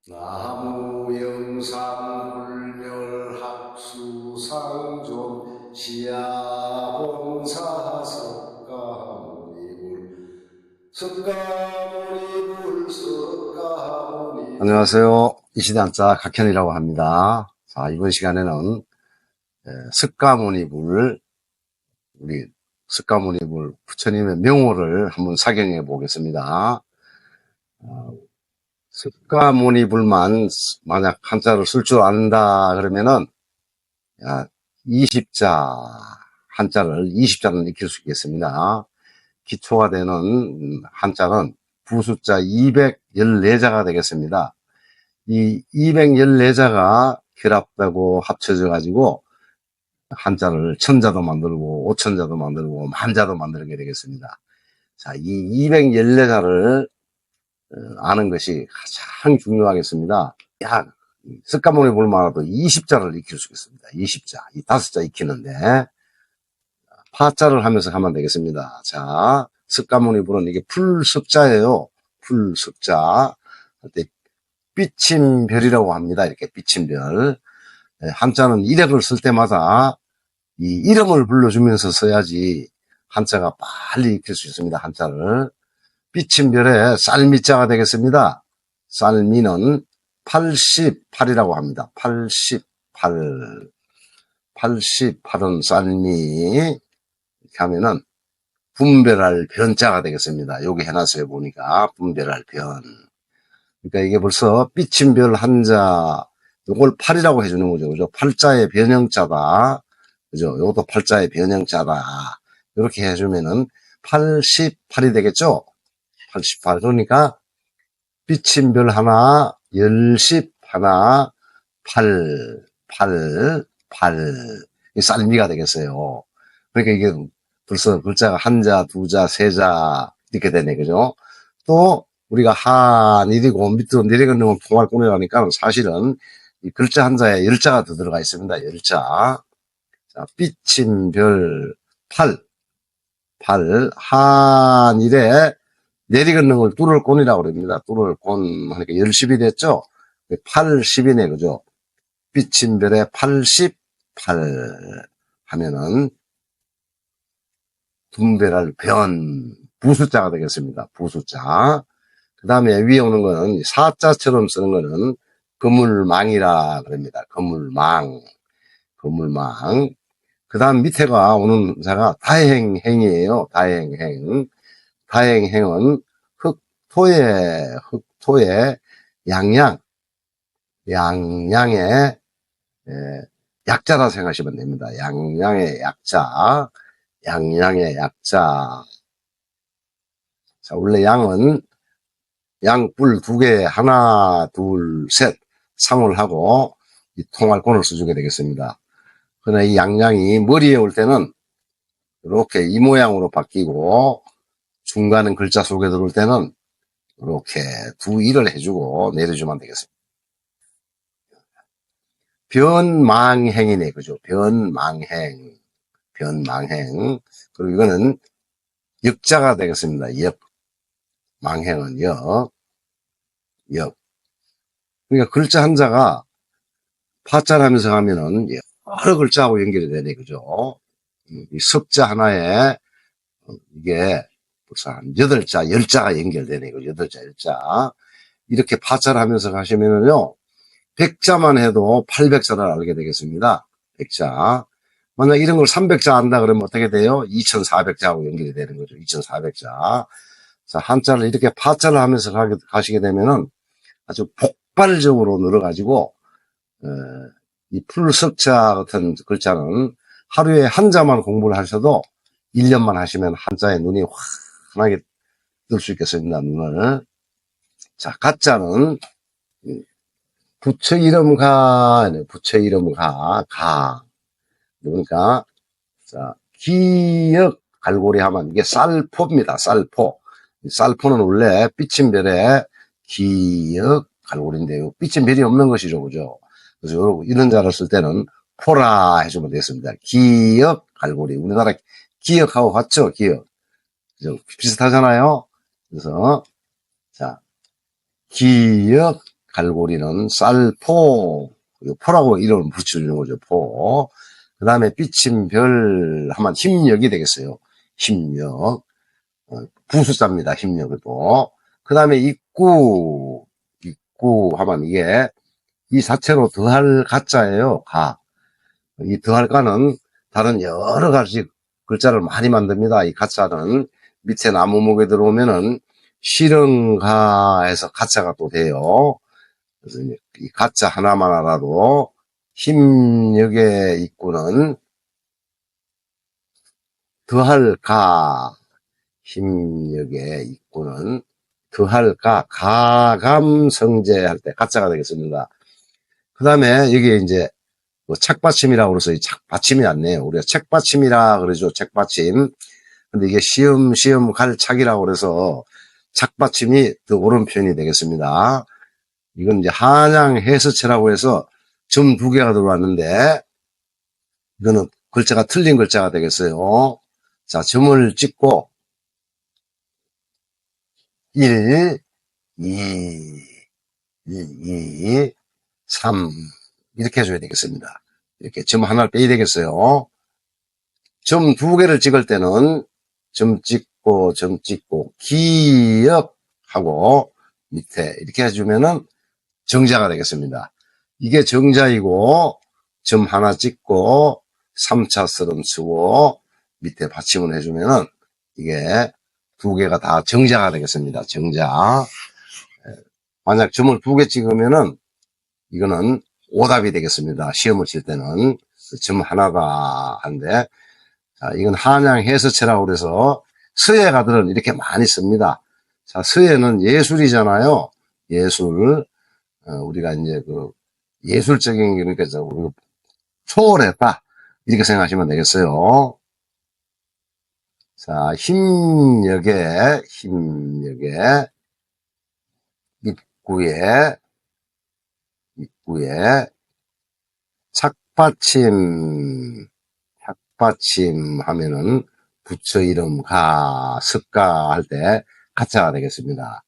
나무영상불멸학수상존 시야본사 석가모니불 안녕하세요. 이 시대 한자 각현이라고 합니다. 자, 이번 시간에는 석가모니불, 우리 석가모니불 부처님의 명호를 한번 사경해 보겠습니다. 석가모니불만 만약 한자를 쓸 줄 안다 그러면은 20자 한자를 20자는 익힐 수 있겠습니다. 기초가 되는 한자는 부숫자 214자가 되겠습니다. 이 214자가 결합되고 합쳐져 가지고 한자를 천자도 만들고 오천자도 만들고 만자도 만들게 되겠습니다. 자, 이 214자를 아는 것이 가장 중요하겠습니다. 석가모니불만으로도 20자를 익힐 수 있습니다. 20자, 이 5자 익히는데 파자를 하면서 가면 되겠습니다. 자, 석가모니불은 이게 풀석자예요. 풀석자. 삐침별이라고 합니다. 이렇게 삐침별. 한자는 이력을 쓸 때마다 이 이름을 불러주면서 써야지 한자가 빨리 익힐 수 있습니다. 한자를. 삐침별에 쌀미자가 되겠습니다. 쌀미는 88이라고 합니다. 88은 쌀미. 이렇게 하면은 분별할 변자가 되겠습니다. 여기 해놨어요. 보니까 분별할 변. 그러니까 이게 벌써 삐침별 한자, 요걸 8이라고 해주는 거죠. 그죠? 팔자의 변형자다. 그죠? 요것도 팔자의 변형자다. 이렇게 해주면은 88이 되겠죠? 88. 그러니까 삐침별 하나, 열십 하나, 8. 이 쌀미가 되겠어요. 그러니까 이게 벌써 글자가 한자, 두자, 세자 이렇게 되네. 그죠? 또 우리가 한일이고 밑으로 내려가는 통할꾼이라니까 사실은 이 글자 한자에 열자가 더 들어가 있습니다. 열자. 자, 삐침별 8. 한일에 내리걷는 걸 뚫을꾼이라고 그럽니다. 뚫을꾼 하니까 열십이 됐죠? 80이네, 그죠? 삐침별에 88 하면은 분별할 변, 부숫자가 되겠습니다. 부숫자. 그 다음에 위에 오는 거는 사자처럼 쓰는 거는 거물망이라 그럽니다. 거물망. 그 다음 밑에가 오는 자가 다행행이에요. 다행행은 흑토의 양양의 약자라 생각하시면 됩니다. 양양의 약자. 자, 원래 양은 양뿔 2개, 하나, 둘, 셋, 상을 하고 이 통할권을 써주게 되겠습니다. 그러나 이 양양이 머리에 올 때는 이렇게 이 모양으로 바뀌고 중간은 글자 속에 들어올 때는 이렇게 두 일을 해주고 내려주면 되겠습니다. 변망행이네, 그죠? 변망행. 그리고 이거는 역자가 되겠습니다. 망행은 역. 그러니까 글자 한자가 파자를 하면서 하면은 여러 글자하고 연결이 되네, 그죠? 이 석자 하나에 이게 벌써 한 8자, 10자가 연결되네, 그죠? 8자, 10자. 이렇게 파자를 하면서 가시면은요, 100자만 해도 800자를 알게 되겠습니다. 100자. 만약 이런 걸 300자 안다 그러면 어떻게 돼요? 2400자하고 연결이 되는 거죠. 2400자. 자, 한자를 이렇게 파자를 하면서 가시게 되면은 아주 폭발적으로 늘어가지고, 이 풀석자 같은 글자는 하루에 한 자만 공부를 하셔도 1년만 하시면 한자에 눈이 환하게 뜰 수 있겠습니다. 눈을. 자, 가자는 부처 이름 가. 그러니까, 자, 기역 갈고리 하면 이게 쌀포입니다. 쌀포는 원래 삐침별에 기역 갈고리인데요. 삐침별이 없는 것이죠. 그죠? 그래서 여러분, 이런 자를 쓸 때는 포라 해주면 되겠습니다. 기역 갈고리. 우리나라 기역하고 같죠? 기역. 그죠? 비슷하잖아요? 그래서, 자, 기역 갈고리는 쌀포, 포라고 이름을 붙여주는 거죠, 포. 그 다음에 삐침별 하면 힘력이 되겠어요. 힘력. 부수자입니다, 힘력도. 그 다음에 입구 하면 이게 이 자체로 더할 가자예요, 가. 이 더할 가는 다른 여러 가지 글자를 많이 만듭니다. 이 가자는 밑에 나무목에 들어오면은 실흥가에서 가자가 또 돼요. 그래서 이 가자 하나만 알아도 힘력의 입구는 더할 가, 힘력의 입구는 더할 가, 가감성제 할 때 가자가 되겠습니다. 그 다음에 여기에 이제 뭐 책받침이라고 그래서 이 책받침이 안 내요. 우리가 책받침이라 그러죠. 책받침. 근데 이게 시험 갈 착이라고 그래서 책받침이 더 옳은 표현이 되겠습니다. 이건 이제 한양 해서체라고 해서 점 2개가 들어왔는데 이거는 글자가 틀린 글자가 되겠어요. 자, 점을 찍고 1, 2, 3 이렇게 해줘야 되겠습니다. 이렇게 점 하나를 빼야 되겠어요. 점 2개를 찍을 때는 점 찍고 기역하고 밑에 이렇게 해주면은 정자가 되겠습니다. 이게 정자이고 점 하나 찍고 3차 쓰름 쓰고 밑에 받침을 해주면은 이게 2개가 다 정자가 되겠습니다. 정자. 만약 점을 2개 찍으면은 이거는 오답이 되겠습니다. 시험을 칠 때는 점 하나가 한데, 자, 이건 한양 해서체라고 그래서 서예가들은 이렇게 많이 씁니다. 자, 서예는 예술이잖아요. 예술. 우리가 이제 그 예술적인 그러니까 초월했다 이렇게 생각하시면 되겠어요. 자, 힘력의 입구에 착받침 하면은 부처 이름 석가 할 때 가짜가 되겠습니다.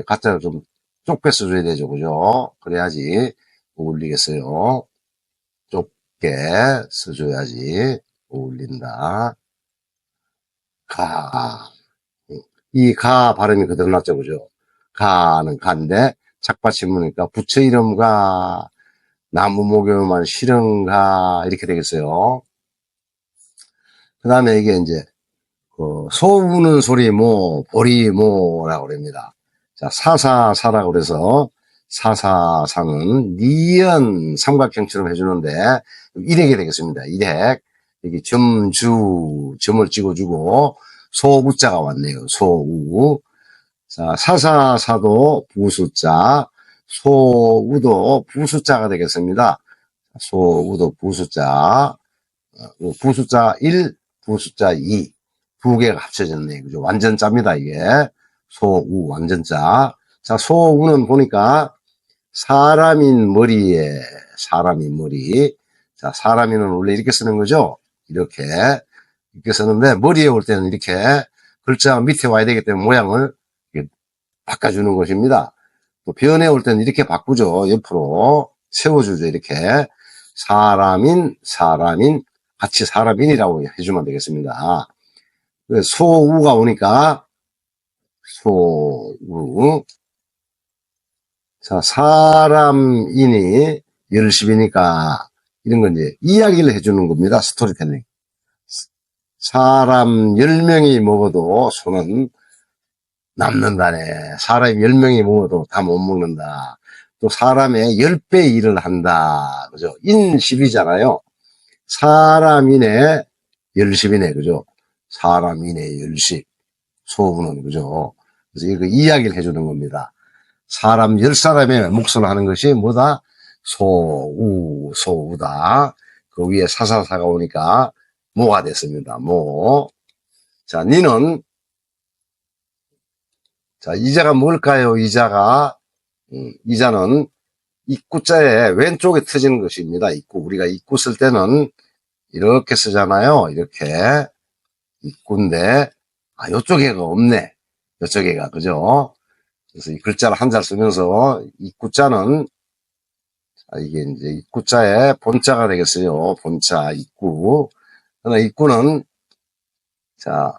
가짜를 좀 좁게 써줘야 되죠, 그죠? 그래야지 어울리겠어요. 좁게 써줘야지 어울린다. 이 가 발음이 그대로 났죠, 그죠? 가는 가인데 착받침이니까 부처 이름가 나무 목요만 실흥가 이렇게 되겠어요. 그 다음에 이게 이제 소 우는 소리 보리 라고 그럽니다. 자, 사사사라고 그래서 사사사는 니은 삼각형처럼 해주는데 일획이 되겠습니다. 일획. 여기 점을 찍어주고 소우자가 왔네요. 소우. 자, 사사사도 부수자, 소우도 부수자가 되겠습니다. 소우도 부수자, 부수자 1, 부수자 2, 2개가 합쳐졌네요. 그죠? 완전자입니다, 이게. 소우, 완전자. 자, 소우는 보니까 사람인 머리에, 사람인 머리. 자, 사람인은 원래 이렇게 쓰는 거죠? 이렇게 쓰는데, 머리에 올 때는 이렇게 글자가 밑에 와야 되기 때문에 모양을 바꿔주는 것입니다. 또 변에 올 때는 이렇게 바꾸죠. 옆으로 세워주죠. 이렇게 사람인 같이 사람인이라고 해주면 되겠습니다. 소우가 오니까 소우. 자, 사람인이 10이니까 이런 건 이제 이야기를 해주는 겁니다. 스토리텔링. 사람 10명이 먹어도 손은 남는다네. 사람이 10명이 먹어도 다 못 먹는다. 또 사람의 10배 일을 한다. 그죠? 인십이잖아요. 사람인의 10이네. 그죠? 사람인의 10. 소우는, 그죠? 그래서 이거 이야기를 해주는 겁니다. 사람 10사람의 몫을 하는 것이 뭐다? 소우다. 그 위에 사사사가 오니까 모가 됐습니다. 모. 자, 니는 자, 이자가 뭘까요? 이자는 입구자의 왼쪽에 터지는 것입니다. 입구. 우리가 입구 쓸 때는 이렇게 쓰잖아요. 이렇게. 입구인데, 요쪽에가 없네. 요쪽에가, 그죠? 그래서 이 글자를 한자를 쓰면서 입구자는 이게 이제 입구자의 본자가 되겠어요. 본자 입구. 그러나 입구는 자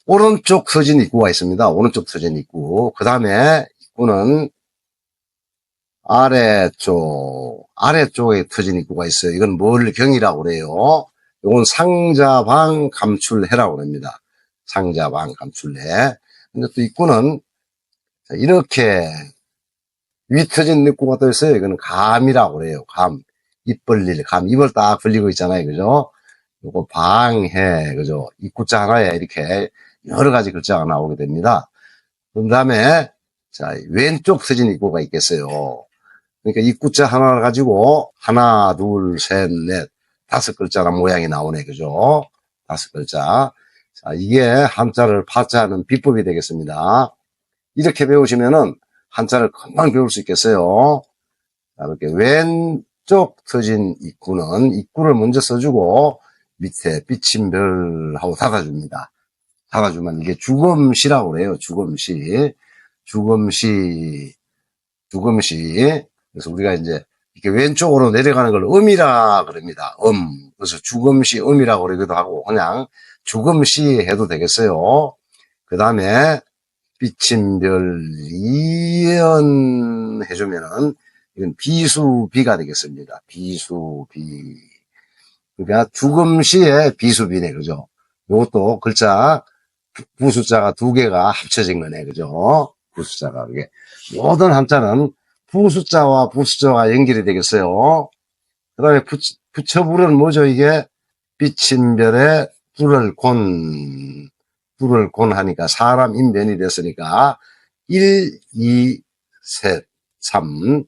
오른쪽 서진 입구가 있습니다. 오른쪽 서진 입구. 그 다음에 입구는 아래쪽에 터진 입구가 있어요. 이건 뭘 경이라고 그래요. 이건 상자방 감출해라고 합니다. 상자방 감출해. 근데 또 입구는 이렇게 위 터진 입구가 또 있어요. 이거는 감이라고 그래요. 감. 입 벌릴, 감. 입을 딱 벌리고 있잖아요. 그죠? 요거 방해, 그죠? 입구자 하나에 이렇게 여러 가지 글자가 나오게 됩니다. 그 다음에, 자, 왼쪽 터진 입구가 있겠어요. 그러니까 입구자 하나 가지고 하나, 둘, 셋, 넷, 5글자나 모양이 나오네. 그죠? 5글자. 자, 이게 한자를 파자하는 비법이 되겠습니다. 이렇게 배우시면은 한자를 금방 배울 수 있겠어요. 자, 이렇게 왼쪽 터진 입구는 입구를 먼저 써주고 밑에 삐침별하고 닫아줍니다. 닫아주면 이게 주검시라고 그래요. 주검시. 그래서 우리가 이제 이렇게 왼쪽으로 내려가는 걸 음이라 그럽니다. 그래서 주검시 음이라고 그러기도 하고 그냥 주검시 해도 되겠어요. 그 다음에 삐침별 이연 해주면은 이건 비수비가 되겠습니다. 비수비. 그러니까 주검시의 비수비네, 그죠? 요것도 글자 부숫자가 2개가 합쳐진 거네, 그죠? 부숫자가 이게 모든 한자는 부숫자와 부숫자가 연결이 되겠어요. 그 다음에 부처불은 뭐죠, 이게? 삐침별에 뿔을 곤 하니까 사람 인변이 됐으니까 1, 2, 셋, 3.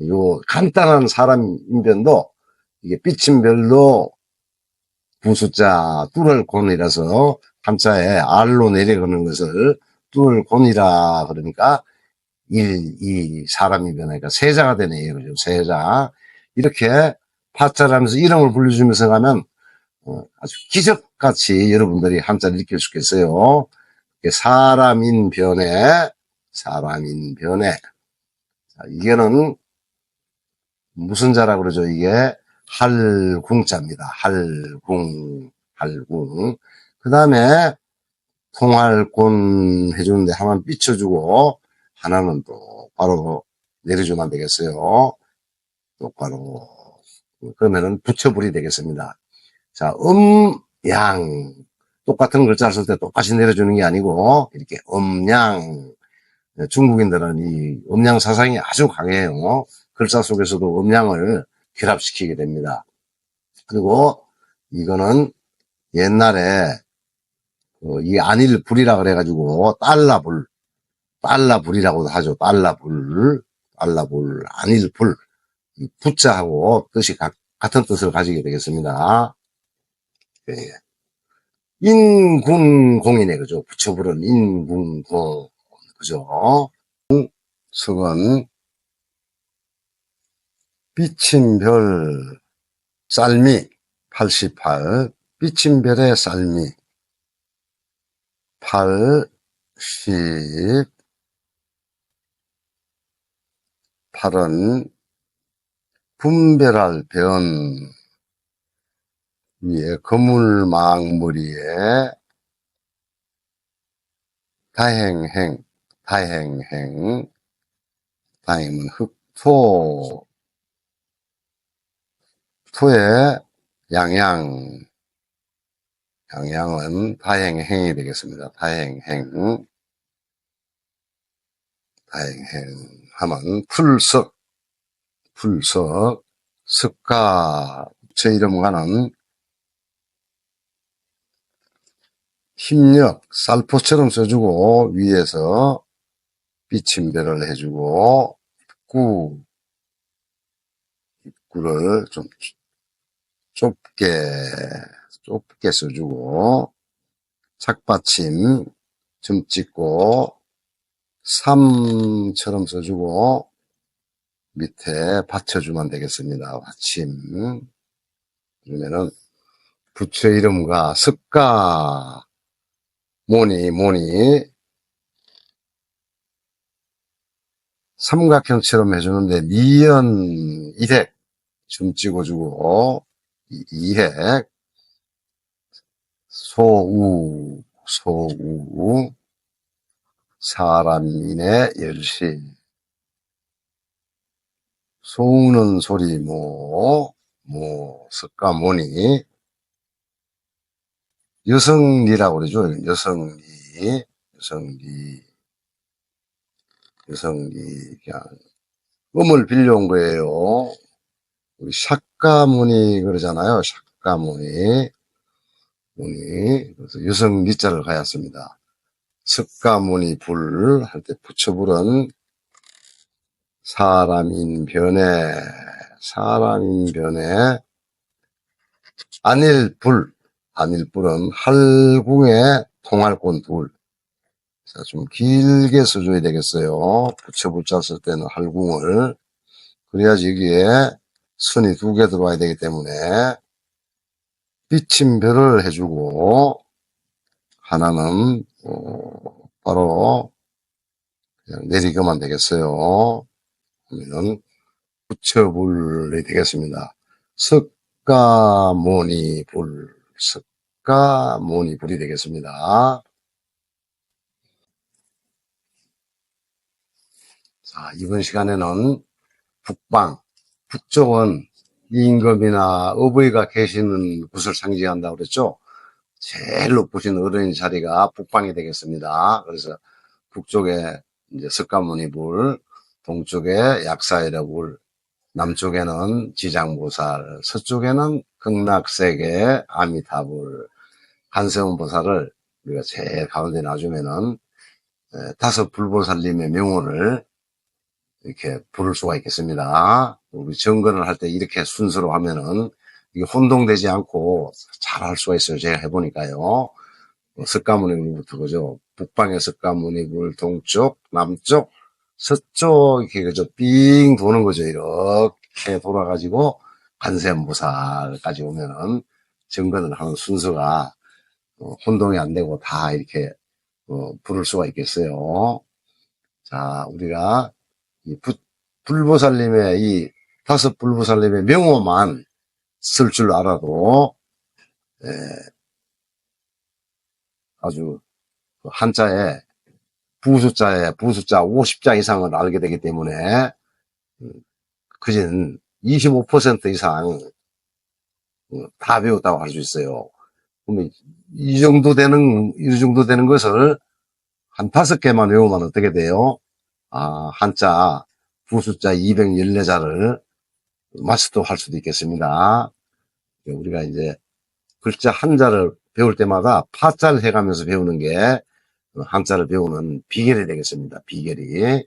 요 간단한 사람 인변도 이게 삐침별로 부숫자 뿔을 곤이라서 한자에 R로 내려가는 것을 뿔을 곤이라 그러니까 1, 2, 사람 인변하니까 세자가 되네요. 그죠? 세자. 이렇게 파자를 하면서 이름을 불러주면서 가면 아주 기적같이 여러분들이 한자를 느낄 수 있겠어요. 사람인 변에. 자, 이게는 무슨 자라 그러죠? 이게 할궁자입니다. 할궁. 그 다음에 통할곤 해주는데 하나는 삐쳐주고 하나는 똑바로 내려주면 되겠어요. 똑바로. 그러면은 부처불이 되겠습니다. 자, 양. 똑같은 글자를 쓸 때 똑같이 내려주는 게 아니고, 이렇게 양. 중국인들은 이 음양 사상이 아주 강해요. 글자 속에서도 음양을 결합시키게 됩니다. 그리고 이거는 옛날에 이 안일불이라 그래가지고 달라불이라고도 하죠. 달라불, 안일불. 이 부자하고 뜻이 같은 뜻을 가지게 되겠습니다. 예. 인군공이네, 그죠? 부처불은 인군공, 그죠? 석은 삐침별 쌀미 88, 삐침별의 쌀미 80, 8은 분별할 변 위에 거물망무리에 다행은 흑토, 토의 양양은 다행행이 되겠습니다. 다행행 하면 풀석, 석가, 제 이름과는 힘력, 살포처럼 써주고, 위에서 삐침별을 해주고, 입구를 좀 좁게 써주고, 착받침, 점 찍고, 3처럼 써주고, 밑에 받쳐주면 되겠습니다. 받침. 그러면은, 부처 이름과 석가, 모니, 삼각형처럼 해주는데 니은 1획 줌 찍어주고 이획 소우 사람인의 열시 소우는 소리 석가모니 여성리라고 그러죠. 여성리 그냥 음을 빌려온 거예요. 우리 샷가모니 그러잖아요. 샷가모니 그래서 여성리자를 가였습니다. 석가모니 불 할 때 부처불은 사람인변에 안일불은 할궁의 통할권 둘. 자, 좀 길게 써줘야 되겠어요. 부처불자 쓸 때는 할궁을. 그래야지 여기에 선이 2개 들어와야 되기 때문에 비침별을 해주고 하나는 바로 그냥 내리고만 되겠어요. 그러면 부처불이 되겠습니다. 석가모니 불이 되겠습니다. 자, 이번 시간에는 북쪽은 임금이나 어버이가 계시는 곳을 상징한다고 그랬죠. 제일 높으신 어른의 자리가 북방이 되겠습니다. 그래서 북쪽에 이제 석가모니 불, 동쪽에 약사이라 불, 남쪽에는 지장보살, 서쪽에는 극락세계 아미타불, 한세음보살을 우리가 제일 가운데 놔주면은 5 불보살님의 명호를 이렇게 부를 수가 있겠습니다. 우리 정근을 할 때 이렇게 순서로 하면은 이게 혼동되지 않고 잘 할 수가 있어요. 제가 해보니까요. 석가모니불부터 그죠. 북방의 석가모니불, 동쪽, 남쪽, 서쪽 이렇게 그죠. 삥 도는 거죠. 이렇게 돌아가지고 관세음보살까지 오면은 정근을 하는 순서가 혼동이 안 되고 다 이렇게 부를 수가 있겠어요. 자, 우리가 불보살님의 이 5 불보살님의 명호만 쓸 줄 알아도 아주 한자에 부숫자 50자 이상을 알게 되기 때문에 그진 25% 이상 다 배웠다고 할 수 있어요. 그러면 이 정도 되는 것을 한 5개만 외우면 어떻게 돼요? 한자 부숫자 214자를 마스터 할 수도 있겠습니다. 우리가 이제 글자 한자를 배울 때마다 파자를 해가면서 배우는 게 한자를 배우는 비결이 되겠습니다. 비결이.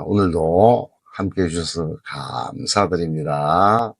오늘도 함께 해주셔서 감사드립니다.